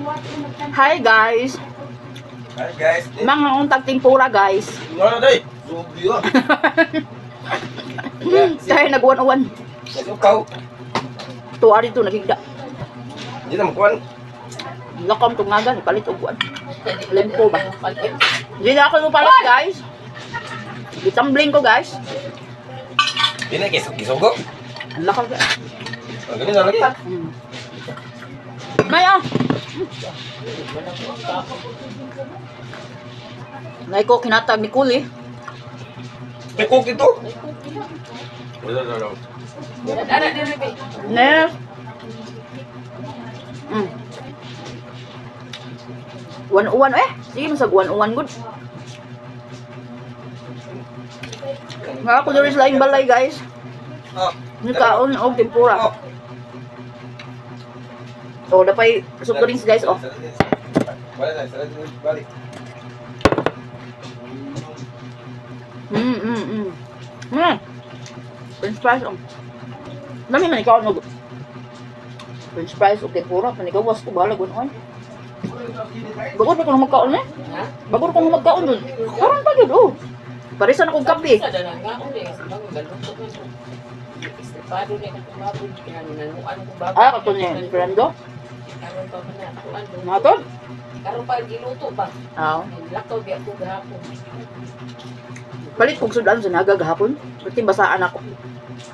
Hi guys. Hi guys. Mga untag tempura guys. Ano day? Subi yun. Kaya nagwan-uwan. Nasukaw. Tuwa dito nagigda. Hindi na makuhan. Lakam tungagan, palit og uwan. Lempo ba? Hindi na ako palit guys. Itambling ko guys. Hindi na kisugo. Ang lakam guys. Ang ganun na lagi. Maya. Nay ko kinatag ni Kuli. May cook ito. Wala. Ne. Uwan eh. Sige masag uwan good. Nga ako diri sa laing balay guys. Oh. Nikaon og tempura. Oh, dapay soft drinks guys oh. Wala na, sarap din balik. French fries oh. Dami man ikaw no. French fries og tempura, man ikaw was ko bahala gunon. Bagod pa ko magkaon eh. Bagod ko magkaon dun. Karon pa gyud oh. Parisan akong kape. Ah, kato niya, Fernando? Matod? Karon pa giluto ba? Oo. Lakaw biya ko gahapon. Palit kong sudan sa naga gahapon. Pati basaan ako.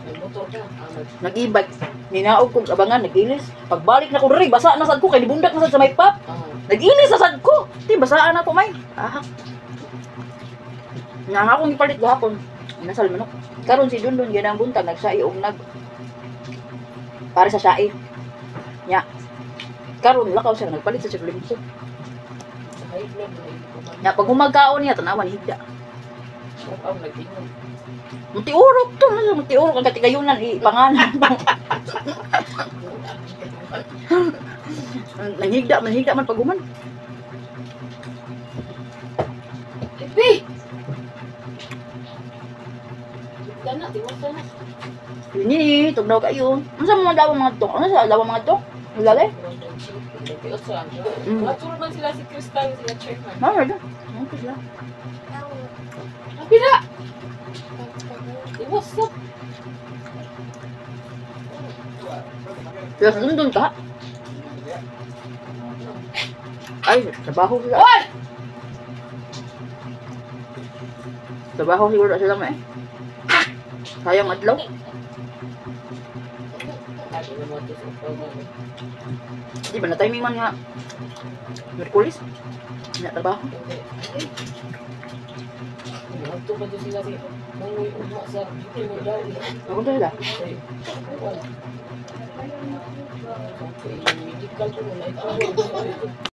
Nagmotor ka. Nag-e-bike. Ninaog kong abangan, nag-ilis. Pagbalik na ko rin, basa na sad ko. Kaya nibundak na sad sa may pop. Nag-ilis na sad ko. Pati basaan ako, may. Ah. Nga akong ipalit gahapon. Nasal manok. Karon si Dundon, yan ang buntag. Nagsai og nag. Para sa sai. Nya. Karon lakaw siya nagpalit sa limso. Na pag humagkaon niya tanawan higda. Mutiurok to, mutiurok ang katigayunan ipanganan. Manghigda man paguman. Tipi. Dana tiwas na. Ini tugnaw kayo. Unsa mo daw mga to? Ano sa daw mga to? Lalay? Matulog man sila si Crystal, sila chairman. Ano? Ano sila? Pila! Tiwas na. Pero Dundon ka? Ay, trabaho sila. Oy! Trabaho siguro sila mo eh. Sayang adlaw. Di ba na timing man nga Merkulis? Nga trabaho. Ito ba ito sila si Mangoy Uma sa Bukit mo daw. Ako sila. Medical ko na ito.